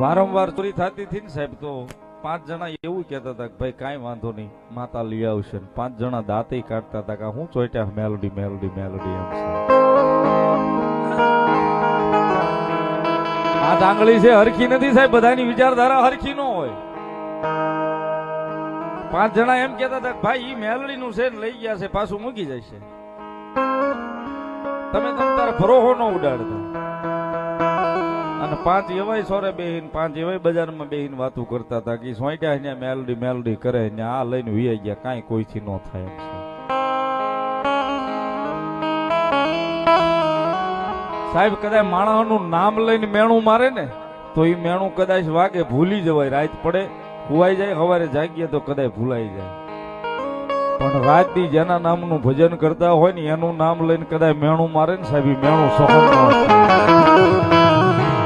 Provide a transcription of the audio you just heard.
વારંવાર ચોરી થતી હતી ને સાહેબ, તો 5 જણા એવું કહેતા હતા કે ભાઈ કાંઈ વાંધો નહીં, માતા લઈ આવશે. 5 જણા દાંતે કાઢતા હતા કે હું ચોટ્યા મેલોડી મેલોડી મેલોડી એમ છે. આ આંગળી છે હરખી નથી સાહેબ, બધાની વિચારધારા હરખી ન હોય. 5 જણા એમ કહેતા હતા કે ભાઈ ઈ મેલડી નું છે ને લઈ ગયા છે, પાછું મૂકી જશે. તમે તાર ભરોહો ન ઉડાડતા. અને 5 એવાય સોરે બેહીન, 5 એવાય બજારમાં બેહીન વાતું કરતા હતા કે સોંટ્યા અહીંયા મેલડી મેલડી કરે ને આ લઈને વીઆઈ ગયા, કાંઈ કોઈથી ન થાય એમ છે. સાહેબ કદાચ માણસનું નામ લઈને મેણું મારે ને તો એ મેણું કદાચ વાગે ભૂલી જવાય, રાત પડે ભૂવાઈ જાય, સવારે જાગીએ તો કદાચ ભૂલાઈ જાય. પણ રાતથી જેના નામનું ભજન કરતા હોય ને એનું નામ લઈને કદાચ મેણું મારે ને સાહેબ, મેણું સહન ન થાય.